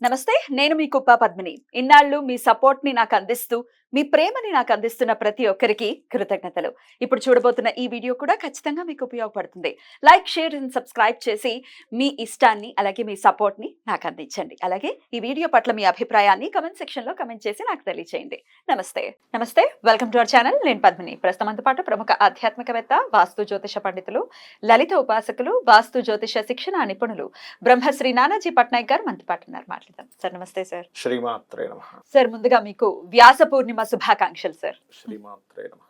నమస్తే. నేను మీ కుప్ప పద్మిని. ఇన్నాళ్ళు మీ సపోర్ట్‌ని నాకందిస్తూ, మీ ప్రేమని నాకందిస్తున్న ప్రతి ఒక్కరికి కృతజ్ఞతలు. ఇప్పుడు చూడబోతున్న ఈ వీడియో కూడా ఖచ్చితంగా మీకు ఉపయోగపడుతుంది. లైక్, షేర్ అండ్ సబ్స్క్రైబ్ చేసి మీ ఇష్టాన్ని అలాగే మీ సపోర్ట్‌ని నాకందించండి. అలాగే ఈ వీడియో పట్ల మీ అభిప్రాయాన్ని కామెంట్ సెక్షన్‌లో కామెంట్ చేసి నాకు తెలియజేయండి. నమస్తే. నమస్తే. Welcome to our channel. నేను పద్మిని. ప్రస్తుతం మనతో పాటు ప్రముఖ ఆధ్యాత్మికవేత్త, వాస్తు జ్యోతిష పండితులు, లలిత ఉపాసకులు, వాస్తు జ్యోతిష శిక్షణ నిపుణులు బ్రహ్మశ్రీ నానాజీ పట్నాయక్ గారు మనతో పాటు ఉన్నారు. మాట్లాడదాం. సార్ నమస్తే సార్. శ్రీమాత్రే నమః. సార్ ముందుగా మీకు వ్యాస పూర్ణిమ శుభాకాంక్షలు సార్. శ్రీమాత్రే నమః.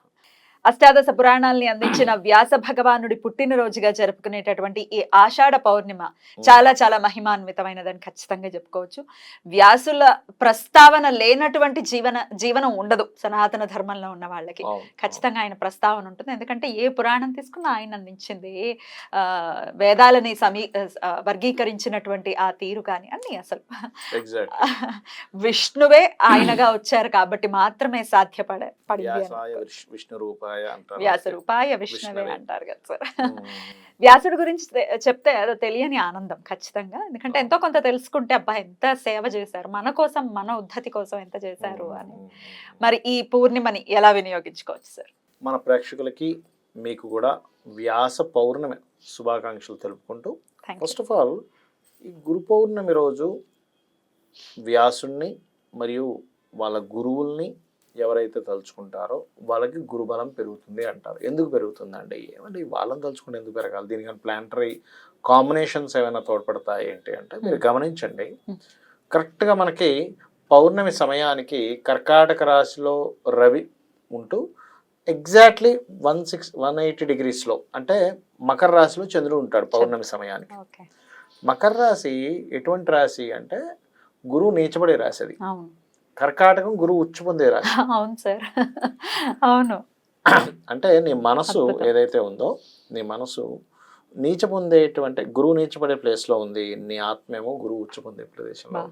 అష్టాదశ పురాణాల్ని అందించిన వ్యాస భగవానుడి పుట్టినరోజుగా జరుపుకునేటటువంటి ఈ ఆషాఢ పౌర్ణిమ చాలా చాలా మహిమాన్వితమైనదని ఖచ్చితంగా చెప్పుకోవచ్చు. వ్యాసుల ప్రస్తావన లేనటువంటి జీవనం ఉండదు సనాతన ధర్మంలో ఉన్న వాళ్ళకి. ఖచ్చితంగా ఆయన ప్రస్తావన ఉంటుంది. ఎందుకంటే ఏ పురాణం తీసుకున్నా ఆయన అందించింది, వేదాలని వర్గీకరించినటువంటి ఆ తీరు కానీ అన్ని అసలు విష్ణువే ఆయనగా వచ్చారు కాబట్టి మాత్రమే సాధ్యపడింది. వ్యాస రూపాయ విష్ణువే అంటారు కదా సార్. వ్యాసుడి గురించి చెప్తే అదో తెలియని ఆనందం ఖచ్చితంగా. ఎందుకంటే ఎంతో కొంత తెలుసుకుంటే అబ్బా ఎంత సేవ చేశారు మన కోసం, మన ఉద్ధతి కోసం ఎంత చేశారు అని. మరి ఈ పూర్ణిమని ఎలా వినియోగించుకోవచ్చు సార్? మన ప్రేక్షకులకి మీకు కూడా వ్యాస పౌర్ణమి శుభాకాంక్షలు తెలుపుకుంటూ, ఫస్ట్ ఆఫ్ ఆల్ ఈ గురు పౌర్ణమి రోజు వ్యాసుణ్ణి మరియు వాళ్ళ గురువుల్ని ఎవరైతే తలుచుకుంటారో వాళ్ళకి గురుబలం పెరుగుతుంది అంటారు. ఎందుకు పెరుగుతుందండి? ఏమంటే వాళ్ళని తలుచుకుంటే ఎందుకు పెరగాలి? దీనికని ప్లానటరీ కాంబినేషన్స్ ఏమైనా తోడ్పడతాయి ఏంటి అంటే, మీరు గమనించండి, కరెక్ట్గా మనకి పౌర్ణమి సమయానికి కర్కాటక రాశిలో రవి ఉంటూ ఎగ్జాక్ట్లీ 180 డిగ్రీస్లో అంటే మకర రాశిలో చంద్రుడు ఉంటాడు పౌర్ణమి సమయానికి. మకర రాశి ఎటువంటి రాశి అంటే గురువు నీచబడే రాశి అది. కర్కాటకం గురువు ఉచ్చు పొందే రాశి. అవును సార్, అవును. అంటే నీ మనసు ఏదైతే ఉందో, నీ మనసు నీచ పొందేటువంటి గురువు నీచపడే ప్లేస్లో ఉంది, నీ ఆత్మేమో గురువు ఉచ్చు పొందే ప్రదేశంలో.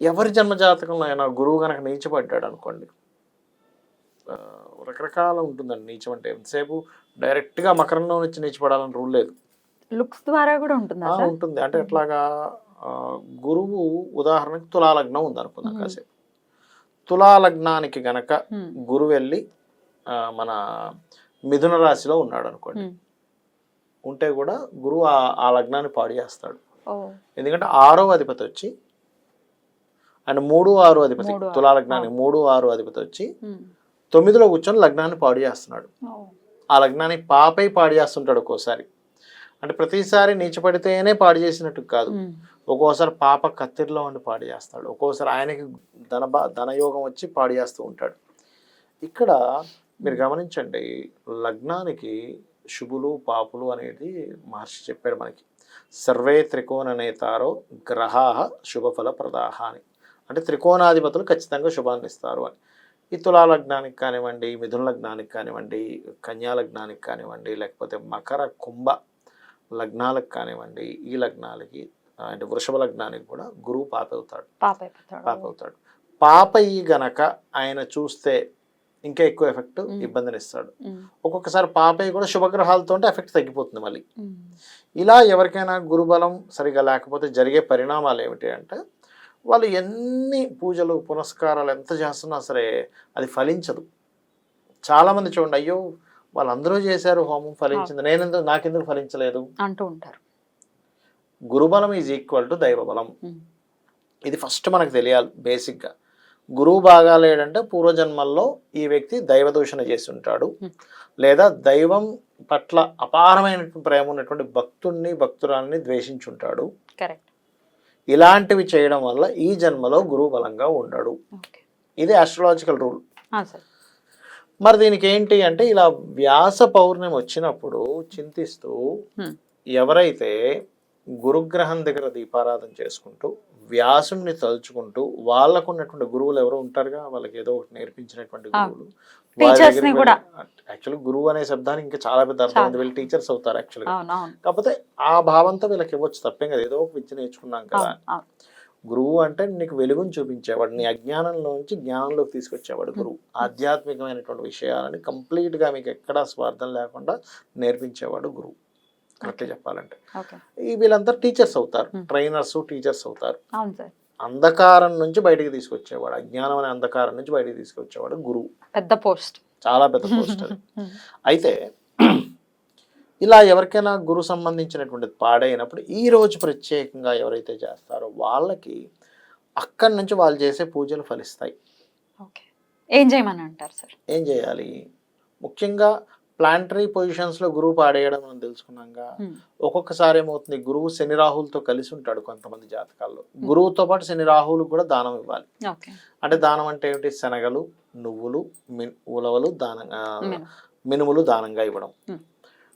ఎవరి జన్మజాతకంలో అయినా గురువు కనుక నీచపడ్డాడు అనుకోండి, రకరకాల ఉంటుందండి. నీచం అంటే ఎంతసేపు డైరెక్ట్గా మకరంలో నుంచి నీచపడాలని రూల్ లేదు. లుక్స్ ద్వారా కూడా ఉంటుంది. అంటే ఎట్లాగా, గురువు ఉదాహరణకి తులాలగ్నం ఉందనుకుందాం కాసేపు. తులాలగ్నానికి గనక గురువు వెళ్ళి మన మిథున రాశిలో ఉన్నాడు అనుకోండి, ఉంటే కూడా గురువు ఆ లగ్నాన్ని పాడు చేస్తాడు. ఎందుకంటే 6వ అధిపతి వచ్చి అండ్ 3, 6 అధిపతి, తులాలగ్నానికి 3, 6 అధిపతి వచ్చి 9లో కూర్చొని లగ్నాన్ని పాడు చేస్తున్నాడు. ఆ లగ్నాన్ని పాపై పాడు చేస్తుంటాడు ఒక్కోసారి. అంటే ప్రతిసారి నీచపడితేనే పాడు చేసినట్టు కాదు, ఒక్కోసారి పాప కత్తిరిలో ఉండి పాడు చేస్తాడు, ఒక్కోసారి ఆయనకి ధనయోగం వచ్చి పాడు చేస్తూ ఉంటాడు. ఇక్కడ మీరు గమనించండి, లగ్నానికి శుభులు పాపులు అనేది మహర్షి చెప్పాడు మనకి. సర్వే త్రికోణ నేతారో గ్రహాః శుభఫల ప్రదాహ అని. అంటే త్రికోణాధిపతులు ఖచ్చితంగా శుభాన్ని ఇస్తారు అని. ఈ తులా లగ్నానికి కానివ్వండి, మిథున లగ్నానికి కానివ్వండి, కన్యా లగ్నానికి కానివ్వండి, లేకపోతే మకర కుంభ లగ్నాలకు కానివ్వండి, ఈ లగ్నాలకి అంటే వృషభ లగ్నానికి కూడా గురువు పాప అవుతాడు. పాప ఈ గనక ఆయన చూస్తే ఇంకా ఎక్కువ ఎఫెక్ట్, ఇబ్బందిని ఇస్తాడు. ఒక్కొక్కసారి పాపయ్య కూడా శుభగ్రహాలతో ఎఫెక్ట్ తగ్గిపోతుంది మళ్ళీ. ఇలా ఎవరికైనా గురుబలం సరిగా లేకపోతే జరిగే పరిణామాలు ఏమిటి అంటే, వాళ్ళు ఎన్ని పూజలు పునస్కారాలు ఎంత చేస్తున్నా సరే అది ఫలించదు. చాలామంది చూడండి, అయ్యో వాళ్ళందరూ చేశారు హోమం, ఫలించింది, నాకెందుకు ఫలించలేదు అంటూ ఉంటారు. గురుబలం ఈజ్ ఈక్వల్ టు దైవబలం. ఇది ఫస్ట్ మనకు తెలియాలి బేసిక్గా. గురువు బాగా లేడంటే పూర్వజన్మల్లో ఈ వ్యక్తి దైవ దూషణ చేసి ఉంటాడు, లేదా దైవం పట్ల అపారమైన ప్రేమ ఉన్నటువంటి భక్తురాల్ని ద్వేషించుంటాడు. ఇలాంటివి చేయడం వల్ల ఈ జన్మలో గురువు బలంగా ఉండడు. ఇది ఆస్ట్రాలజికల్ రూల్. మరి దీనికి ఏంటి అంటే, ఇలా వ్యాస పౌర్ణమి వచ్చినప్పుడు చింతిస్తూ ఎవరైతే గురుగ్రహం దగ్గర దీపారాధన చేసుకుంటూ వ్యాసుని తలుచుకుంటూ వాళ్ళకు ఉన్నటువంటి గురువులు ఎవరో ఉంటారుగా, వాళ్ళకి ఏదో ఒకటి నేర్పించినటువంటి గురువులు, యాక్చువల్లీ గురువు అనే శబ్దానికి ఇంకా చాలా పెద్ద అర్థం ఉంది, వీళ్ళు టీచర్స్ అవుతారు యాక్చువల్గా. కాకపోతే ఆ భావంతో వీళ్ళకి ఇవ్వచ్చు, తప్పేం కదా, ఏదో ఒక విద్య నేర్చుకున్నాం కదా. గురువు అంటే నీకు వెలుగుని చూపించేవాడు, నీ అజ్ఞానంలోంచి జ్ఞానంలోకి తీసుకొచ్చేవాడు గురువు. ఆధ్యాత్మికమైనటువంటి విషయాలని కంప్లీట్గా మీకు ఎక్కడా స్వార్థం లేకుండా నేర్పించేవాడు గురువు. కరెక్ట్ చెప్పాలంటే. ఓకే. ఈ వీళ్ళంతా టీచర్స్ అవుతారు, Hmm. ట్రైనర్స్ టీచర్స్ అవుతారు. అవును సార్. అంధకారం నుంచి బయటికి తీసుకొచ్చేవాడు, అజ్ఞానం అనే అంధకారం నుంచి బయటికి తీసుకొచ్చేవాడు గురువు. పెద్ద పోస్ట్. చాలా పెద్ద పోస్ట్ అది. అయితే ఇలా ఎవరికైనా గురు సంబంధించినటువంటిది పాడైనప్పుడు ఈ రోజు ప్రత్యేకంగా ఎవరైతే చేస్తారో వాళ్ళకి అక్కడి నుంచి వాళ్ళు చేసే పూజలు ఫలిస్తాయి. ఓకే. ఏం చేయమని అంటారు సార్? ఏం చేయాలి? ముఖ్యంగా ప్లాంటరీ పొజిషన్స్లో గురువు పాడేయడం మనం తెలుసుకున్నాగా. ఒక్కొక్కసారి ఏమవుతుంది, గురువు శని రాహులతో కలిసి ఉంటాడు కొంతమంది జాతకాల్లో. గురువుతో పాటు శని రాహులకు కూడా దానం ఇవ్వాలి. ఓకే. అంటే దానం అంటే ఏమిటి? శనగలు, నువ్వులు, ఉలవలు దానంగా, మినుములు దానంగా ఇవ్వడం.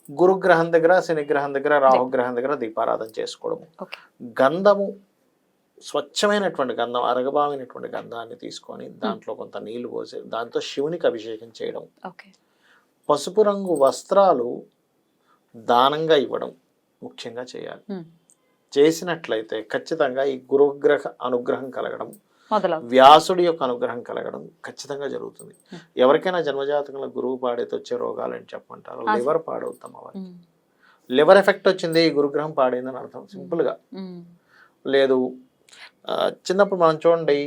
గురుగ్రహం దగ్గర, శనిగ్రహం దగ్గర, రాహుగ్రహం దగ్గర దీపారాధన చేసుకోవడము. గంధము, స్వచ్ఛమైనటువంటి గంధం, అరగబామైనటువంటి గంధాన్ని తీసుకొని దాంట్లో కొంత నీళ్లు పోసి దాంతో శివునికి అభిషేకం చేయడం. పసుపు రంగు వస్త్రాలు దానంగా ఇవ్వడం ముఖ్యంగా చేయాలి. చేసినట్లయితే ఖచ్చితంగా ఈ గురుగ్రహ అనుగ్రహం కలగడం, వ్యాసుడి యొక్క అనుగ్రహం కలగడం ఖచ్చితంగా జరుగుతుంది. ఎవరికైనా జన్మజాతకంలో గురువు పాడైతే వచ్చే రోగాలు అని చెప్పమంటారు. లివర్ పాడవుతాం, అవన్నీ లివర్ ఎఫెక్ట్ వచ్చింది, గురుగ్రహం పాడైందని అర్థం. సింపుల్గా లేదు. చిన్నప్పుడు మనం చూడండి,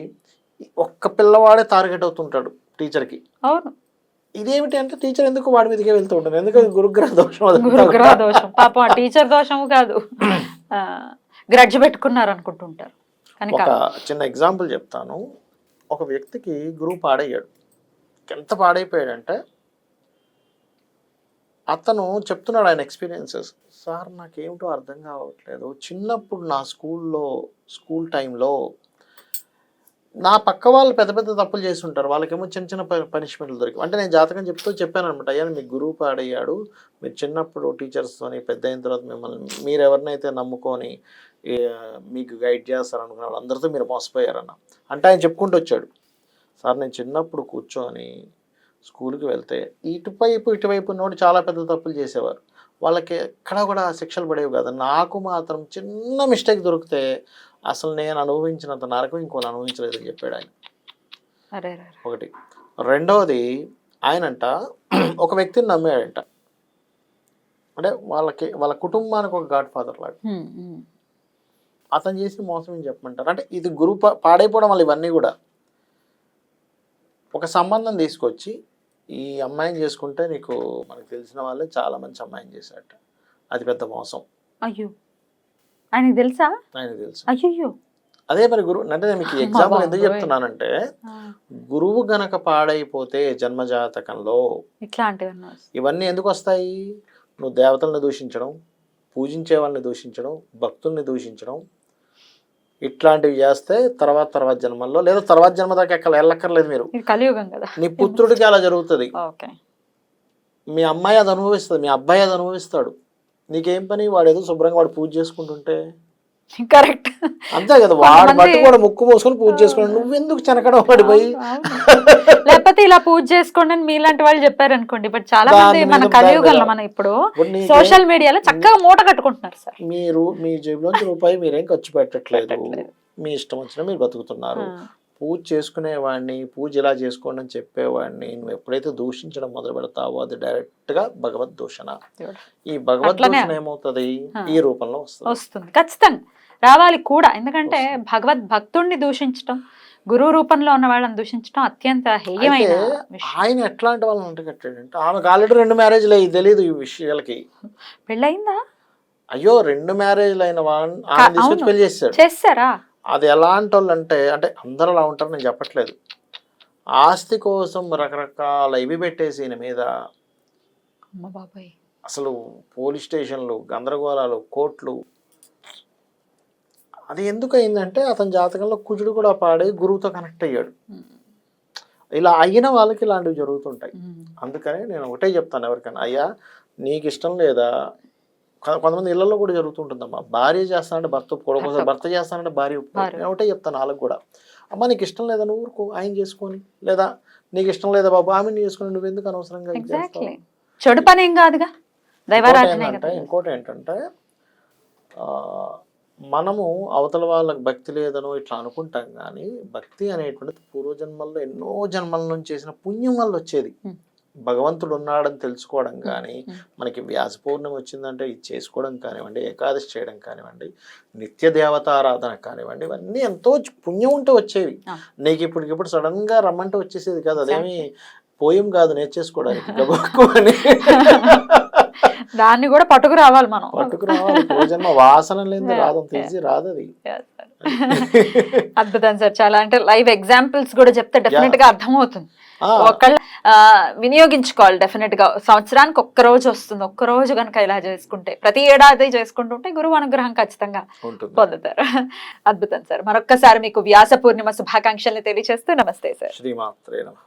ఒక్క పిల్లవాడే టార్గెట్ అవుతుంటాడు టీచర్కి. అవును. ఇదేమిటి అంటే టీచర్ ఎందుకు వాడి మీదకే వెళ్తూ ఉంటుంది? ఎందుకు? గురుగ్రహ దోషం. గురుగ్రహ దోషం. పాపం ఆ టీచర్ దోషము కాదు, గ్రడ్జ్ పెట్టుకున్నారు అనుకుంటుంటారు. ఒక చిన్న ఎగ్జాంపుల్ చెప్తాను. ఒక వ్యక్తికి గురువు పాడయ్యాడు. ఎంత పాడైపోయాడంటే అతను చెప్తున్నాడు ఆయన ఎక్స్పీరియన్సెస్. సార్ నాకేమిటో అర్థం కావట్లేదు, చిన్నప్పుడు నా స్కూల్ టైంలో నా పక్క వాళ్ళు పెద్ద పెద్ద తప్పులు చేసి ఉంటారు, వాళ్ళకేమో చిన్న చిన్న పనిష్మెంట్లు దొరికి. అంటే నేను జాతకం చెప్పాను అనమాట. అయ్యా మీ గురువు పాడయ్యాడు, మీరు చిన్నప్పుడు టీచర్స్తోని పెద్ద అయిన తర్వాత మీరు ఎవరినైతే నమ్ముకొని మీకు గైడ్ చేస్తారనుకున్న వాళ్ళందరితో మీరు మోసపోయారన్న. అంటే ఆయన చెప్పుకుంటూ వచ్చాడు, సార్ నేను చిన్నప్పుడు కూర్చొని స్కూల్కి వెళ్తే ఇటువైపు నోటి చాలా పెద్ద తప్పులు చేసేవారు, వాళ్ళకి ఎక్కడ కూడా శిక్షలు పడేవి కాదు, నాకు మాత్రం చిన్న మిస్టేక్ దొరికితే అసలు నేను అనుభవించినంత నరకం ఇంకోని అనుభవించలేదని చెప్పాడు ఆయన. ఒకటి. రెండవది, ఆయనంట ఒక వ్యక్తిని నమ్మాడంట. అంటే వాళ్ళ కుటుంబానికి ఒక గాడ్ ఫాదర్ లాగా. అతను చేసిన మోసం ఏం చెప్పమంటారు అంటే, ఇది గురువు పాడైపోవడం వల్ల ఇవన్నీ కూడా. ఒక సంబంధం తీసుకొచ్చి ఈ అమ్మాయిని చేసుకుంటే నీకు, మనకు తెలిసిన వాళ్ళే చాలా మంచి అమ్మాయిని చేశారట, అది పెద్ద మోసం. అయ్యో, ఆయనకు తెలుసా? ఆయనకు తెలుసు. అయ్యో. అదే మరి గురువు అంటే, నేను మీకు ఎగ్జాంపుల్ ఎందుకు చెప్తున్నానంటే, గురువు గనక పాడైపోతే జన్మజాతకంలో ఇవన్నీ ఎందుకు వస్తాయి? నువ్వు దేవతల్ని దూషించడం, పూజించే వాళ్ళని దూషించడం, భక్తుల్ని దూషించడం, ఇట్లాంటివి చేస్తే తర్వాత జన్మల్లో, లేదా తర్వాత జన్మ దాకా ఎక్కడ వెళ్ళక్కర్లేదు మీరు. కలియుగం కదా. నీ పుత్రుడికి అలా జరుగుతుంది, మీ అమ్మాయి అది అనుభవిస్తుంది, మీ అబ్బాయి అది అనుభవిస్తాడు. నీకేం పని? వాడు ఏదో శుభ్రంగా వాడు పూజ చేసుకుంటుంటే కరెక్ట్, అంతే కదా. వాడు బట్టి కూడా ముక్కు మోసుకొని పూజ చేసుకోండి, నువ్వెందుకు చెనకడం పడిపోయి? లేకపోతే ఇలా పూజ చేసుకోండి అని మీలాంటి వాళ్ళు చెప్పారు అనుకోండి. బట్ చాలా మంది మన కలియుగంలో, మనం ఇప్పుడు సోషల్ మీడియాలో చక్కగా మూట కట్టుకుంటున్నారు సార్. మీరు మీ జేబులోంచి రూపాయి మీరేం ఖర్చు పెట్టట్లేదు, మీ ఇష్టం వచ్చినా మీరు బతుకుతున్నారు. పూజ చేసుకునేవాడిని, పూజ ఇలా చేసుకోండి అని చెప్పేవాడిని నువ్వు ఎప్పుడైతే దూషించడం మొదలు పెడతావో అది డైరెక్ట్ గా భగవద్ దూషణ. ఈ భగవద్ దూషణ ఏమవుతుంది? ఈ రూపంలో వస్తుంది. ఖచ్చితంగా రావాలి కూడా. ఎందుకంటే భగవద్ భక్తుడిని దూషించడం, గురువు రూపంలో ఉన్న వాళ్ళని దూషించడం అత్యంత హేయమైన. ఆయన ఎట్లాంటి వాళ్ళని అంటగట్టాడంటే, ఆమెకు ఆల్రెడీ 2 మ్యారేజ్లు అయ్యి తెలియదు ఈ విషయాలకి. పెళ్ళయిందా? అయ్యో, 2 మ్యారేజ్లు అయిన వాళ్ళని ఆయన తీసుకొచ్చి పెళ్లి చేశారా? అది ఎలాంటి వాళ్ళు అంటే అందరూ అలా ఉంటారు నేను చెప్పట్లేదు. ఆస్తి కోసం రకరకాల ఇవి పెట్టేసి ఈయన మీద అసలు పోలీస్ స్టేషన్లు, గందరగోళాలు, కోర్టులు. అది ఎందుకు అయిందంటే అతని జాతకంలో కుజుడు కూడా పాడి గురువుతో కనెక్ట్ అయ్యాడు. ఇలా అయిన వాళ్ళకి ఇలాంటివి జరుగుతుంటాయి. అందుకని నేను ఒకటే చెప్తాను ఎవరికైనా, అయ్యా నీకు ఇష్టం లేదా? కొంతమంది ఇళ్లలో కూడా జరుగుతుంటుందమ్మా, భార్య చేస్తానంటే భర్త ఒప్పుకోవడం, భర్త చేస్తానంటే భార్య ఒప్పుకోవడం. నేను ఒకటే చెప్తాను వాళ్ళకి కూడా, అమ్మ నీకు ఇష్టం లేదా నువ్వు ఊరుకో, ఆయన చేసుకొని, లేదా నీకు ఇష్టం లేదా బాబు ఆమెను చేసుకొని, నువ్వు ఎందుకు అనవసరంగా చెడు పని ఏం కాదుగా. ఇంకోటి ఏంటంటే మనము అవతల వాళ్ళకి భక్తి లేదనో ఇట్లా అనుకుంటాం, కానీ భక్తి అనేటువంటిది పూర్వజన్మల్లో ఎన్నో జన్మల నుంచి చేసిన పుణ్యం వల్ల వచ్చేది. భగవంతుడు ఉన్నాడని తెలుసుకోవడం కానీ, మనకి వ్యాస పౌర్ణమి వచ్చిందంటే ఇది చేసుకోవడం కానివ్వండి, ఏకాదశి చేయడం కానివ్వండి, నిత్య దేవతారాధన కానివ్వండి, ఇవన్నీ ఎంతో పుణ్యం ఉంటే వచ్చేవి. నీకు ఇప్పటికిప్పుడు సడన్ గా రమ్మంటే వచ్చేసేది కాదు. అదేమి పోయం కాదు నేర్చేసుకోవడానికి గబక్కు అని. దాన్ని కూడా పట్టుకు రావాలి మనం. పట్టుకు రావాలి. పూజన్మ వాసన లేదు, రాదంత ఈజీ రాదు అది. అద్భుతం సార్. చాలా అంటే లైవ్ ఎగ్జాంపుల్స్ కూడా చెప్తే డెఫినెట్ గా అర్థమవుతుంది. ఒకళ్ళు వినియోగించుకోవాలి డెఫినెట్ గా. సంవత్సరానికి ఒక్క రోజు వస్తుంది, ఒక్క రోజు కనుక ఇలా చేసుకుంటే, ప్రతి ఏడాది చేసుకుంటుంటే గురువు అనుగ్రహం ఖచ్చితంగా పొందుతారు. అద్భుతం సార్. మరొక్కసారి మీకు వ్యాస పూర్ణిమ శుభాకాంక్షల్ని తెలియజేస్తూ నమస్తే సార్. శ్రీమాత్రే నమః.